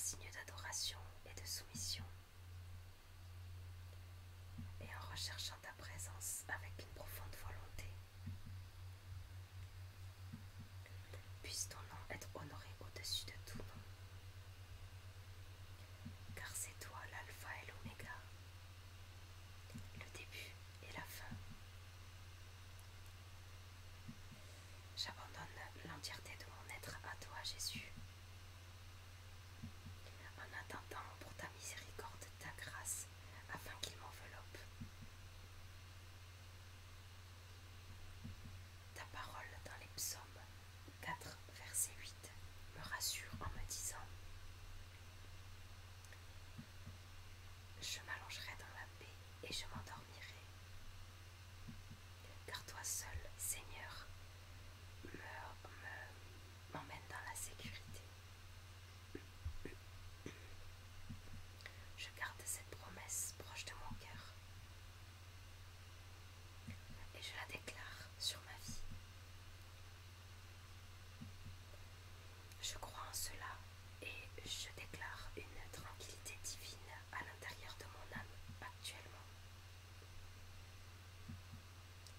signe d'adoration et de soumission, et en recherchant ta présence avec une profonde volonté. Puisse ton nom être honoré au-dessus de tout nom, car c'est toi l'alpha et l'oméga, le début et la fin. J'abandonne l'entièreté de mon être à toi, Jésus, en attendant pour ta miséricorde, ta grâce, afin qu'il m'enveloppe. Ta parole dans les psaumes 4, verset 8 me rassure en me disant: je m'allongerai dans la paix et je m'endormirai, car toi seul, Seigneur, m'emmène dans la sécurité. Je garde cette promesse proche de mon cœur et je la déclare sur ma vie. Je crois en cela et je déclare une tranquillité divine à l'intérieur de mon âme actuellement,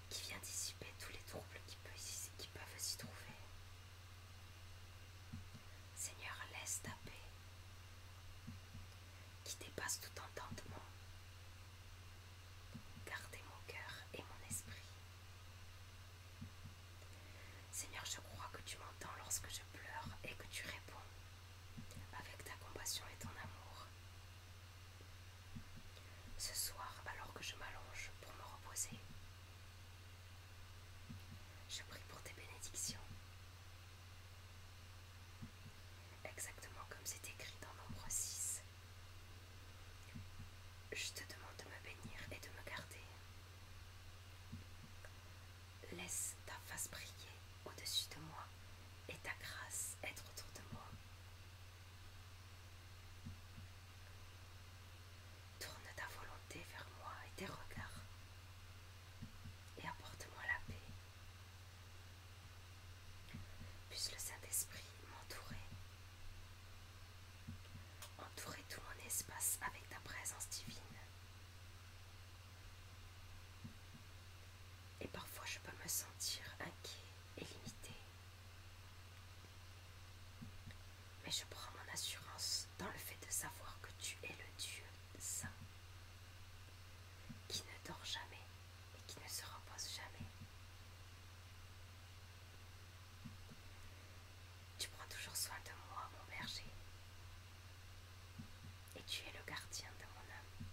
qui vient dissiper tous les troubles qui peuvent s'y trouver. Seigneur, laisse ta paix, qui dépasse tout entendement, garder mon cœur et mon esprit. Seigneur, je crois que tu m'entends lorsque je pleure et que tu réponds avec ta compassion et ton amour. Ce soir, alors que je m'allonge pour me reposer, je prie pour tes bénédictions, exactement comme c'est écrit dans Nombre 6. Je te demande de me bénir et de me garder. Laisse ta face briller au-dessus de moi et ta grâce être autour de moi. Tourne ta volonté vers moi et tes regards et apporte-moi la paix. Puisse le Saint-Esprit entourer tout mon espace avec ta présence divine. Et parfois je peux me sentir inquiet et limité. Mais je prends mon assurance dans le fait de savoir que tu es le Dieu saint, qui ne dort jamais et qui ne se repose jamais. Tu prends toujours soin de moi, mon berger, et tu es le gardien de mon âme.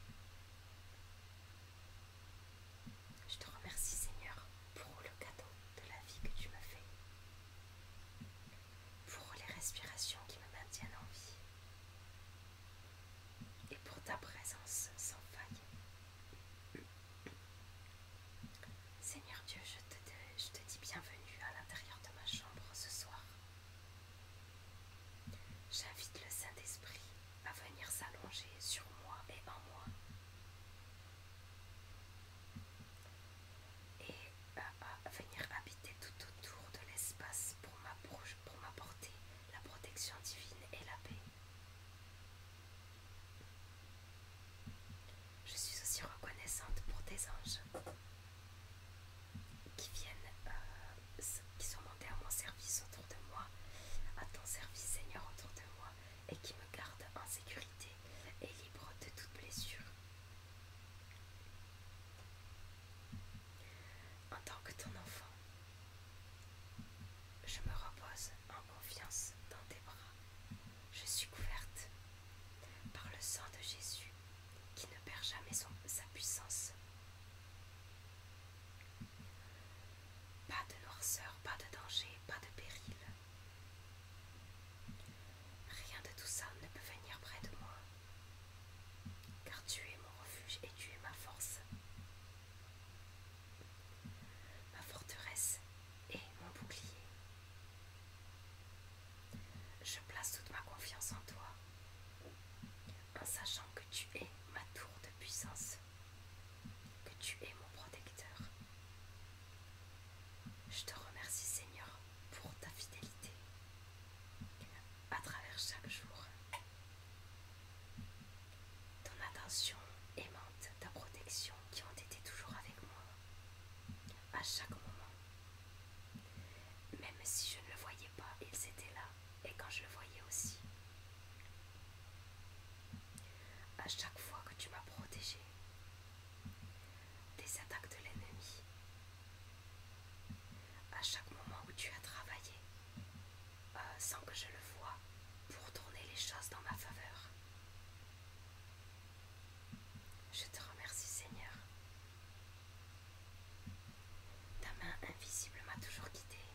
Je te remercie, Seigneur, pour le cadeau de la vie que tu me fais, pour les respirations qui me maintiennent en vie, à chaque fois que tu m'as protégée des attaques de l'ennemi, à chaque moment où tu as travaillé sans que je le voie pour tourner les choses dans ma faveur. Je te remercie, Seigneur. Ta main invisible m'a toujours guidée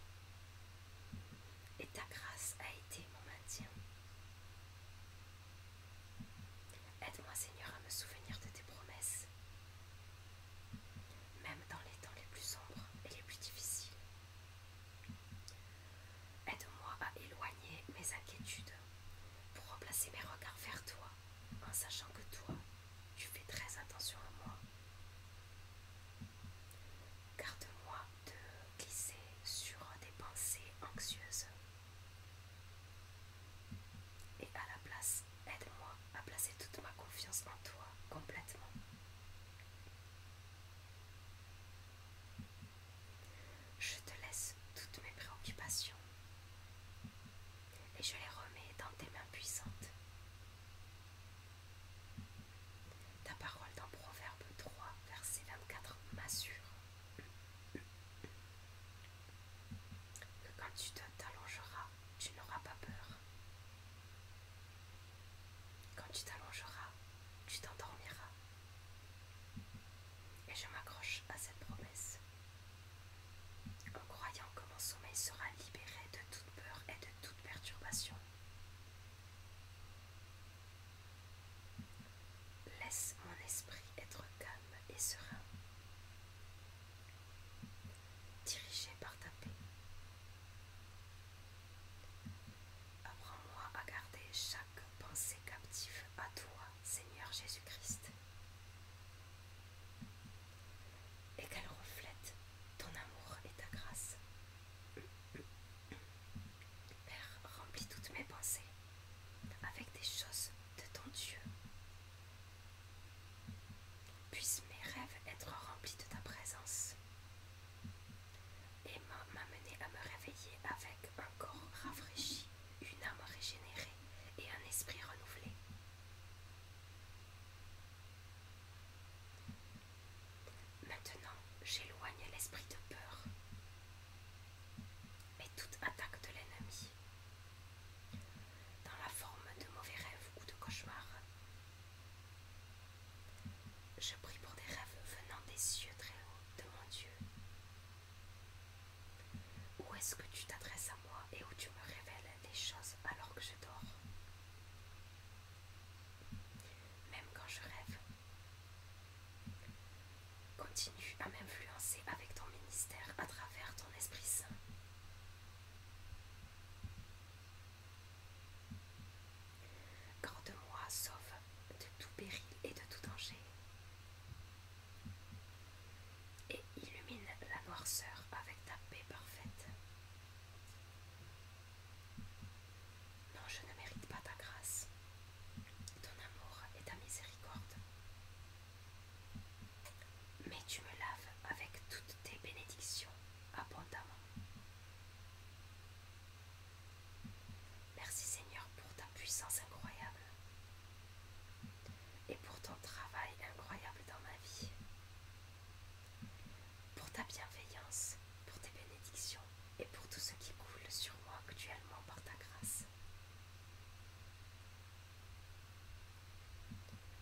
et ta grâce a été mon maintien. Aide-moi, Seigneur, à me souvenir de tes promesses, même dans les temps les plus sombres et les plus difficiles. Aide-moi à éloigner mes inquiétudes pour replacer mes regards vers toi, en sachant que toi, tu fais très attention à moi. Garde-moi de glisser sur des pensées anxieuses. Et à la place, aide-moi à placer toute ma confiance en toi complètement. Je te laisse toutes mes préoccupations et je les remets dans tes mains puissantes. Ta parole dans Proverbe 3, verset 24 m'assure que quand tu t'allongeras, tu n'auras pas peur. Quand tu t'allongeras, tu t'endormiras. Et je m'accroche à cette promesse, en croyant que mon sommeil sera libéré de toute peur et de toute perturbation. Laisse mon esprit être calme et serein, dirigé par ta paix. Apprends-moi à garder chaque pensée captive à toi, Seigneur Jésus-Christ, et qu'elle reflète ton amour et ta grâce. Père, remplis toutes mes pensées avec des choses de ton Dieu. Puissent mes rêves être remplis de ta présence et m'amener à me réveiller avec un corps rafraîchi, une âme régénérée et un esprit renouvelé. Maintenant, j'éloigne l'esprit de peur et toute attaque de l'ennemi, dans la forme de mauvais rêves ou de cauchemars. Je prie pour des rêves venant des cieux très hauts de mon Dieu. Où est-ce que tu t'adresses à moi et où tu me révèles les choses alors que je dors? Même quand je rêve, continue à m'influencer avec ton ministère à travers ton Esprit Saint. Garde-moi, sauve de tout péril et de tout danger. Et illumine la noirceur avec ta paix parfaite. Non, je ne mérite pas ta grâce, ton amour et ta miséricorde. Mais tu me laves avec toutes tes bénédictions abondamment. Merci Seigneur pour ta puissance incroyable et pour ton travail incroyable dans ma vie, pour ta bienveillance, pour tes bénédictions et pour tout ce qui coule sur moi actuellement par ta grâce.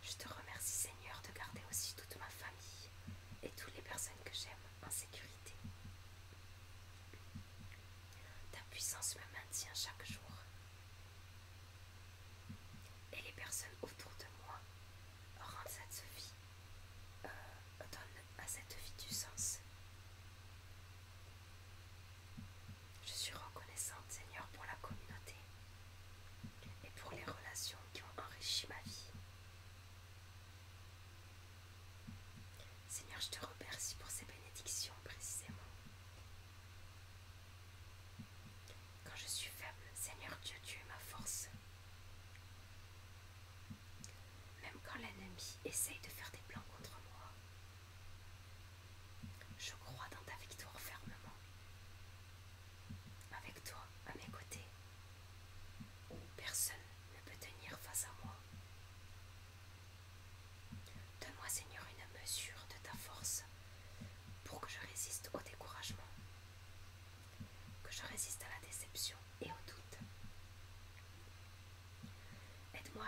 Je te remercie Seigneur de garder aussi toute ma famille et toutes les personnes que j'aime en sécurité. Ta puissance me maintient chaque jour. Et les personnes autour de moi rendent cette vie, donnent à cette vie du sens. Je suis reconnaissante Seigneur pour la communauté et pour les relations qui ont enrichi ma vie. Seigneur, je te remercie pour ces bénédictions précisément. Quand je suis faible, Seigneur Dieu, tu es ma force. Même quand l'ennemi essaye de faire des plans contre moi, je crois dans ta victoire fermement. Avec toi à mes côtés, personne ne peut tenir face à moi.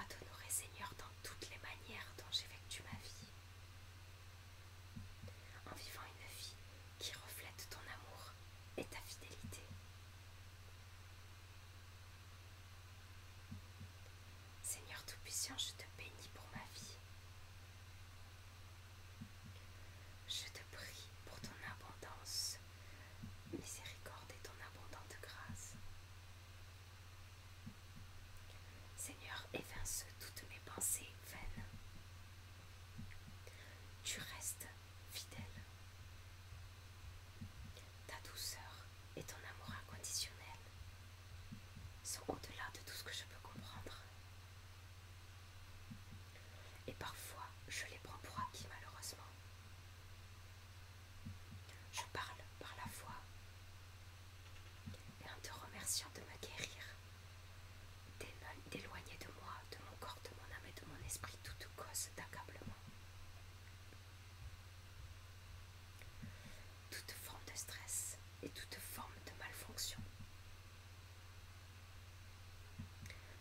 à t'honorer, Seigneur, dans toutes les manières dont j'effectue ma vie, en vivant une vie qui reflète ton amour et ta fidélité. Seigneur Tout-Puissant, je te bénis pour ma vie. Je te prie pour ton abondance, miséricorde et ton abondante grâce. Seigneur, évince toutes mes pensées vaines. Tu restes fidèle. Ta douceur et ton amour inconditionnel sont au-delà de tout ce que je peux comprendre. Et parfois, je les prends pour acquis malheureusement. Je parle par la foi et en te remerciant de me guérir, d'éloigner de moi, de mon corps, de mon âme et de mon esprit toute cause d'accablement, toute forme de stress et toute forme de malfonction.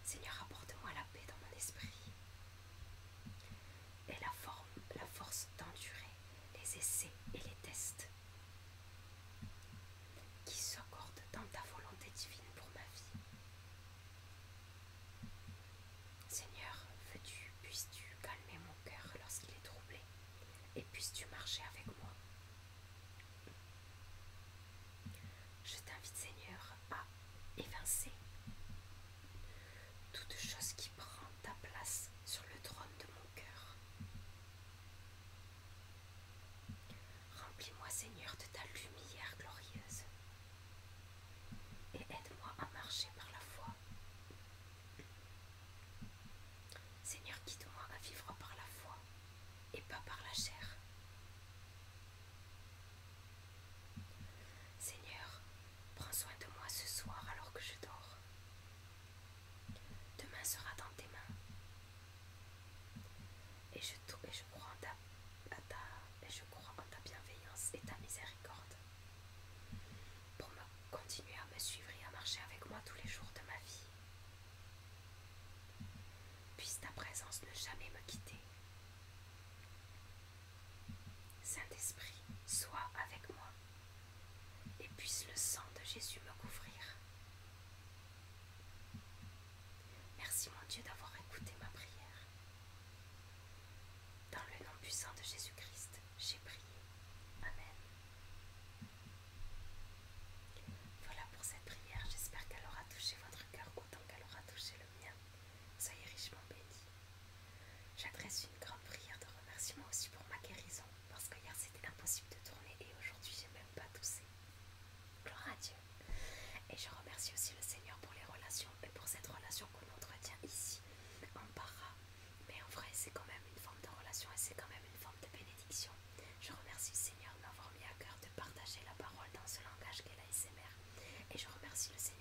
Seigneur, apporte-moi la paix dans mon esprit et la force d'endurer les essais et les tests qui s'accordent dans ta volonté divine pour ma vie. Seigneur, puisses-tu calmer mon cœur lorsqu'il est troublé et puisses-tu marcher avec moi. Je t'invite, Seigneur, à évincer toute chose qui prend ta place sur le trône de mon cœur. Remplis-moi, Seigneur, de ta lumière glorieuse et aide-moi à marcher par la foi. Seigneur, guide-moi à vivre par la foi et pas par la chair. Seigneur, prends soin de moi ce soir alors que je dors. Demain sera dans tes mains. Et je crois en ta bienveillance et ta miséricorde pour continuer à me suivre et à marcher avec moi tous les jours de ma vie. Puisse ta présence ne jamais me quitter. Saint-Esprit, sois avec moi et puisse le sang de Jésus me couvrir. Merci mon Dieu d'avoir écouté ma prière. Dans le nom puissant de Jésus-Christ, j'ai prié. Amen. Voilà pour cette prière, j'espère qu'elle aura touché votre cœur autant qu'elle aura touché le mien. Soyez richement bénis. J'adresse une grande prière de remerciement aussi pour ma guérison, parce que hier c'était impossible de tourner et aujourd'hui j'ai même pas toussé. Gloire à Dieu. Et je remercie aussi le Seigneur pour les relations et pour cette relation qu'on entretient ici en para. Mais en vrai c'est quand même une forme de relation et c'est quand même une forme de bénédiction. Je remercie le Seigneur de m'avoir mis à cœur de partager la parole dans ce langage qu'est l'ASMR. Et je remercie le Seigneur